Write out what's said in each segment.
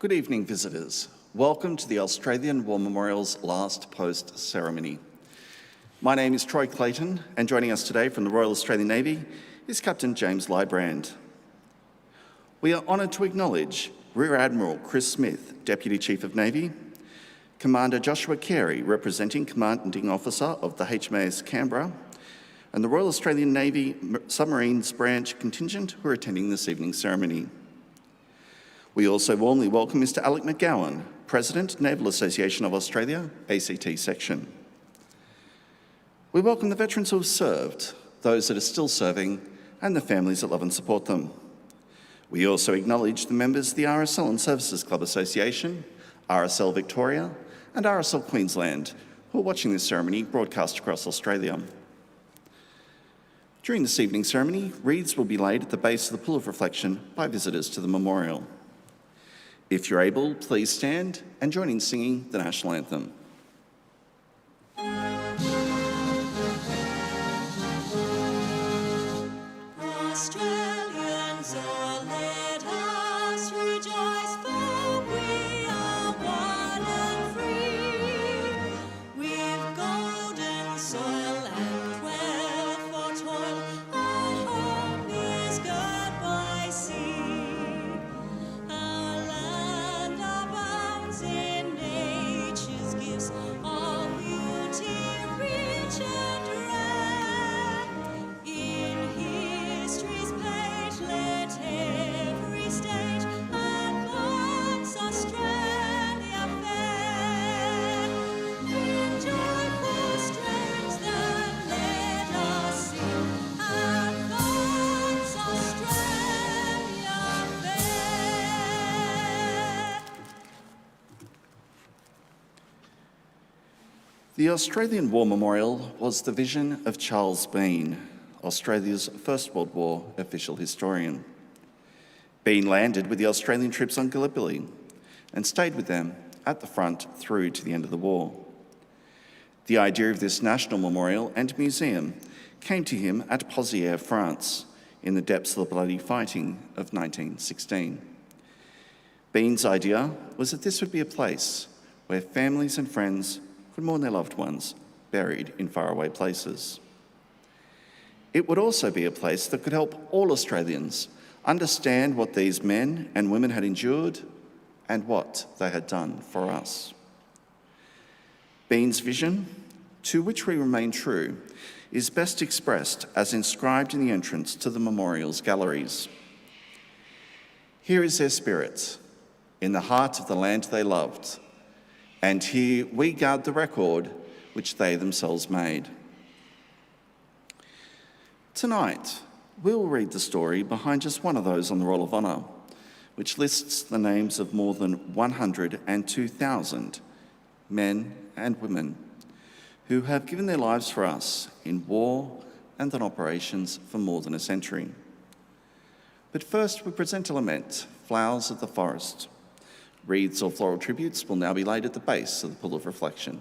Good evening, visitors. Welcome to the Australian War Memorial's last post ceremony. My name is Troy Clayton, and joining us today from the Royal Australian Navy is Captain James Lybrand. We are honoured to acknowledge Rear Admiral Chris Smith, Deputy Chief of Navy, Commander Joshua Carey, representing Commanding Officer of the HMAS Canberra, and the Royal Australian Navy Submarines Branch contingent who are attending this evening's ceremony. We also warmly welcome Mr. Alec McGowan, President, Naval Association of Australia, ACT Section. We welcome the veterans who have served, those that are still serving, and the families that love and support them. We also acknowledge the members of the RSL Services Clubs Association, RSL Victoria, and RSL Queensland, who are watching this ceremony broadcast across Australia. During this evening's ceremony, wreaths will be laid at the base of the Pool of Reflection by visitors to the memorial. If you're able, please stand and join in singing the National Anthem. Australians, oh, let us rejoice, for we are one and free. We've golden soil and wealth for toil, our home is girt by sea. Our land abounds in nature's gifts, all beauty rich and rare. In history's page, let every stage advance Australia fair. In joyful strains that let us sing, advance Australia fair. The Australian War Memorial was the vision of Charles Bean, Australia's First World War official historian. Bean landed with the Australian troops on Gallipoli and stayed with them at the front through to the end of the war. The idea of this national memorial and museum came to him at Pozières, France, in the depths of the bloody fighting of 1916. Bean's idea was that this would be a place where families and friends could mourn their loved ones buried in faraway places. It would also be a place that could help all Australians understand what these men and women had endured and what they had done for us. Bean's vision, to which we remain true, is best expressed as inscribed in the entrance to the memorial's galleries. Here is their spirit, in the heart of the land they loved, and here we guard the record which they themselves made. Tonight, we'll read the story behind just one of those on the Roll of Honour, which lists the names of more than 102,000 men and women who have given their lives for us in war and in operations for more than a century. But first, we present a lament, Flowers of the Forest. Wreaths or floral tributes will now be laid at the base of the Pool of Reflection.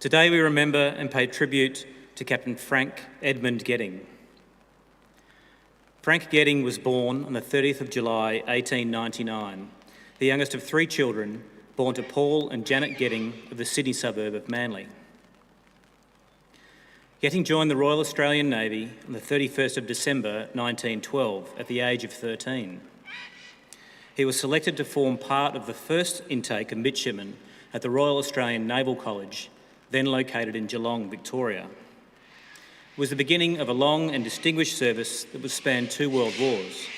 Today we remember and pay tribute to Captain Frank Edmond Getting. Frank Getting was born on the 30th of July 1899, the youngest of 3 children born to Paul and Janet Getting of the Sydney suburb of Manly. Getting joined the Royal Australian Navy on the 31st of December 1912 at the age of 13. He was selected to form part of the first intake of midshipmen at the Royal Australian Naval College, then located in Geelong, Victoria. It was the beginning of a long and distinguished service that would span 2 world wars.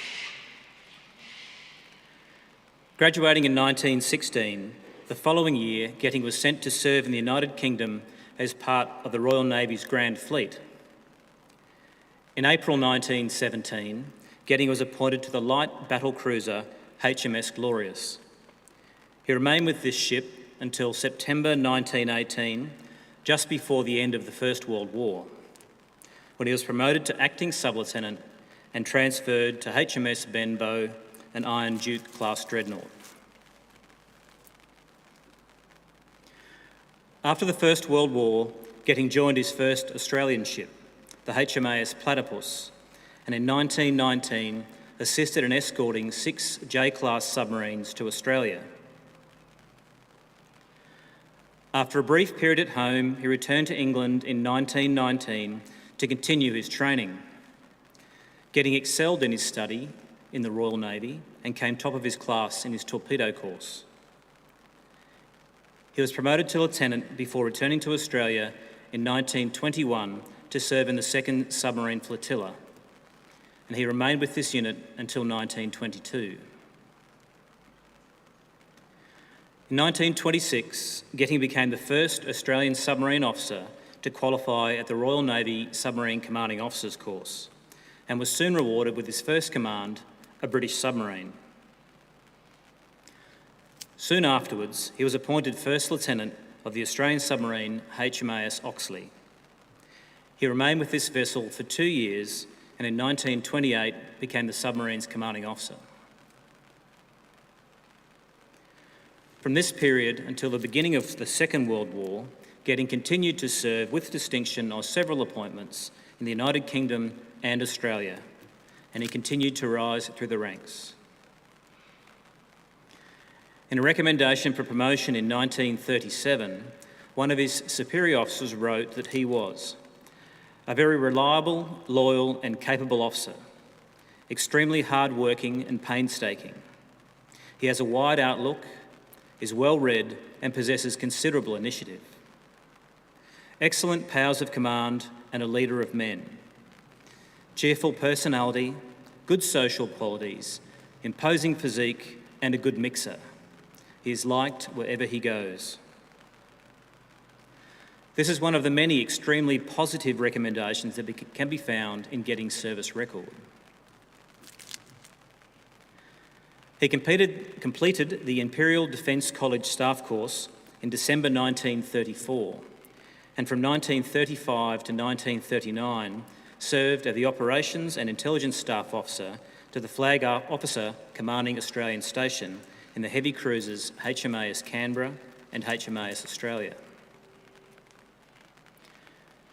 Graduating in 1916, the following year, Getting was sent to serve in the United Kingdom as part of the Royal Navy's Grand Fleet. In April 1917, Getting was appointed to the light battle cruiser HMS Glorious. He remained with this ship until September 1918, just before the end of the First World War, when he was promoted to acting sub-lieutenant and transferred to HMS Benbow, an Iron Duke class dreadnought. After the First World War, Getting joined his first Australian ship, the HMAS Platypus, and in 1919 assisted in escorting 6 J-class submarines to Australia. After a brief period at home, he returned to England in 1919 to continue his training. Getting excelled in his study in the Royal Navy and came top of his class in his torpedo course. He was promoted to lieutenant before returning to Australia in 1921 to serve in the 2nd Submarine Flotilla, and he remained with this unit until 1922. In 1926, Getting became the first Australian submarine officer to qualify at the Royal Navy Submarine Commanding Officers course, and was soon rewarded with his first command, a British submarine. Soon afterwards, he was appointed First Lieutenant of the Australian submarine HMAS Oxley. He remained with this vessel for 2 years and in 1928 became the submarine's commanding officer. From this period until the beginning of the Second World War, Getting continued to serve with distinction on several appointments in the United Kingdom and Australia, and he continued to rise through the ranks. In a recommendation for promotion in 1937, one of his superior officers wrote that he was a very reliable, loyal and capable officer, extremely hard-working and painstaking. He has a wide outlook, is well-read and possesses considerable initiative. Excellent powers of command and a leader of men. Cheerful personality, good social qualities, imposing physique and a good mixer. He is liked wherever he goes. This is one of the many extremely positive recommendations that can be found in Getting's service record. He completed the Imperial Defence College staff course in December 1934, and from 1935 to 1939 served as the Operations and Intelligence Staff Officer to the Flag Officer Commanding Australian Station in the heavy cruisers HMAS Canberra and HMAS Australia.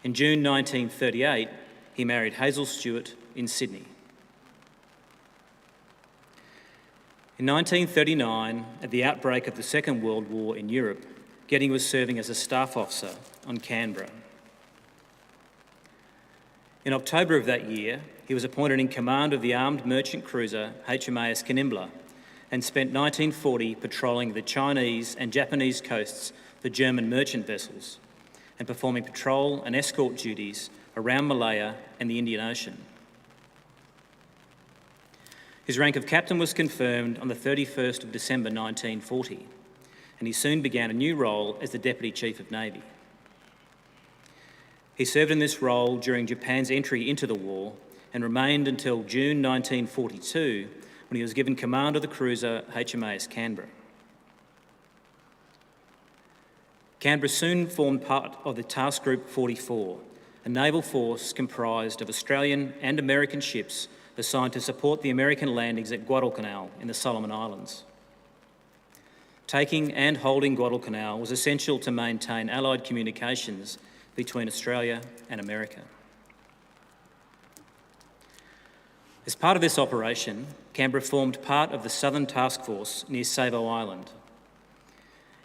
In June 1938, he married Hazel Stewart in Sydney. In 1939, at the outbreak of the Second World War in Europe, Getting was serving as a staff officer on Canberra. In October of that year, he was appointed in command of the armed merchant cruiser HMAS Canberra and spent 1940 patrolling the Chinese and Japanese coasts for German merchant vessels and performing patrol and escort duties around Malaya and the Indian Ocean. His rank of captain was confirmed on the 31st of December 1940, and he soon began a new role as the Deputy Chief of Navy. He served in this role during Japan's entry into the war and remained until June 1942, when he was given command of the cruiser HMAS Canberra. Canberra soon formed part of the Task Group 44, a naval force comprised of Australian and American ships assigned to support the American landings at Guadalcanal in the Solomon Islands. Taking and holding Guadalcanal was essential to maintain Allied communications between Australia and America. As part of this operation, Canberra formed part of the Southern Task Force near Savo Island.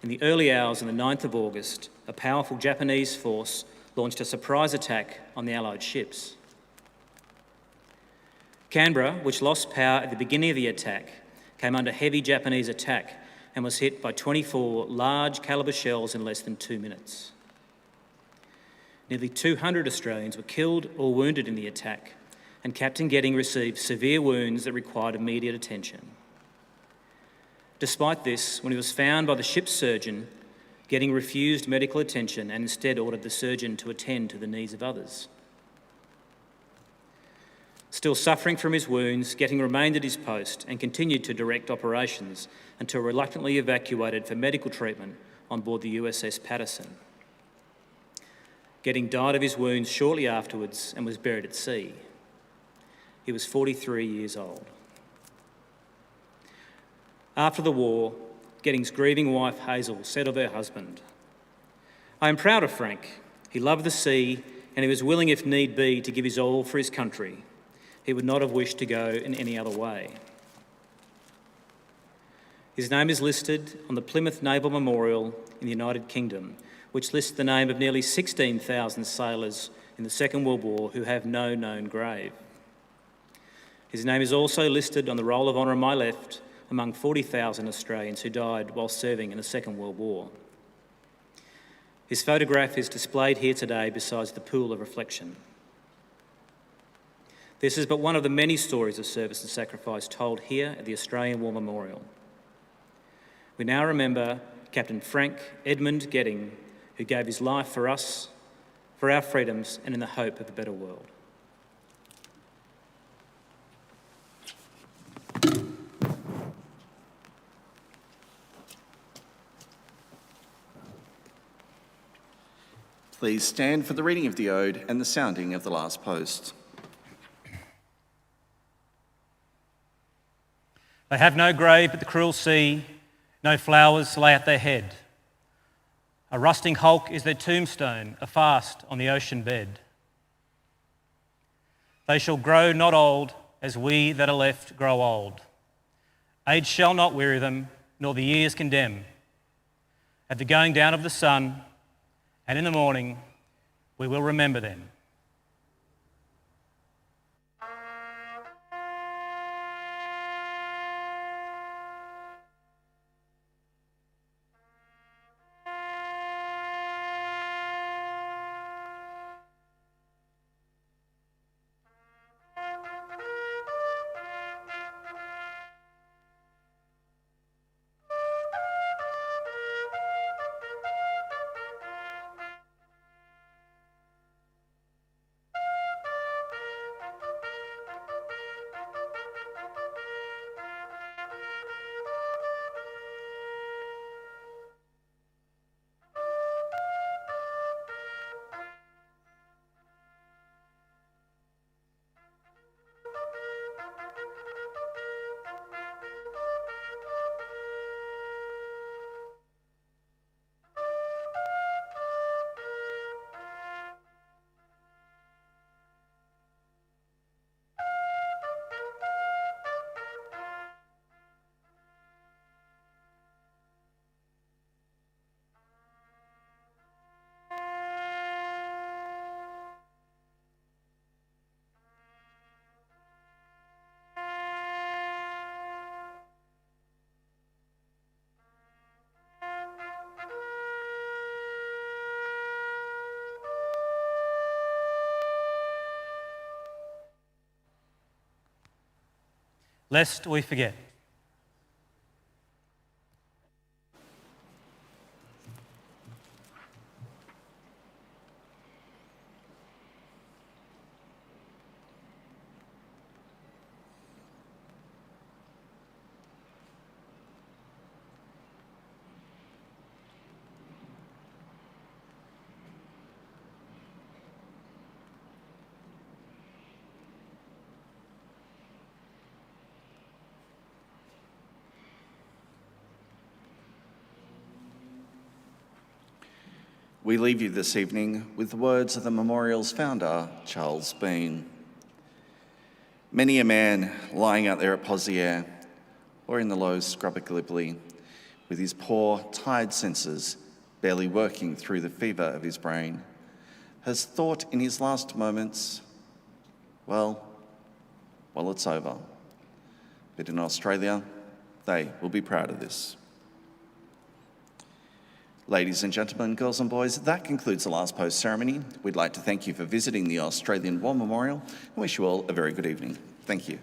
In the early hours on the 9th of August, a powerful Japanese force launched a surprise attack on the Allied ships. Canberra, which lost power at the beginning of the attack, came under heavy Japanese attack and was hit by 24 large calibre shells in less than 2 minutes. Nearly 200 Australians were killed or wounded in the attack, and Captain Getting received severe wounds that required immediate attention. Despite this, when he was found by the ship's surgeon, Getting refused medical attention and instead ordered the surgeon to attend to the needs of others. Still suffering from his wounds, Getting remained at his post and continued to direct operations until reluctantly evacuated for medical treatment on board the USS Patterson. Getting died of his wounds shortly afterwards and was buried at sea. He was 43 years old. After the war, Getting's grieving wife Hazel said of her husband, "I am proud of Frank. He loved the sea and he was willing, if need be, to give his all for his country. He would not have wished to go in any other way." His name is listed on the Plymouth Naval Memorial in the United Kingdom, which lists the name of nearly 16,000 sailors in the Second World War who have no known grave. His name is also listed on the Roll of Honour on my left among 40,000 Australians who died while serving in the Second World War. His photograph is displayed here today beside the pool of reflection. This is but one of the many stories of service and sacrifice told here at the Australian War Memorial. We now remember Captain Frank Edmond Getting, who gave his life for us, for our freedoms, and in the hope of a better world. Please stand for the reading of the Ode and the sounding of the last post. They have no grave at the cruel sea, no flowers lay at their head. A rusting hulk is their tombstone, afast on the ocean bed. They shall grow not old, as we that are left grow old. Age shall not weary them, nor the years condemn. At the going down of the sun, and in the morning, we will remember them. Lest we forget. We leave you this evening with the words of the memorial's founder, Charles Bean. Many a man lying out there at Poziere or in the low scrub at Gallipoli, with his poor, tired senses barely working through the fever of his brain, has thought in his last moments, well, it's over. But in Australia, they will be proud of this. Ladies and gentlemen, girls and boys, that concludes the last post ceremony. We'd like to thank you for visiting the Australian War Memorial and wish you all a very good evening. Thank you.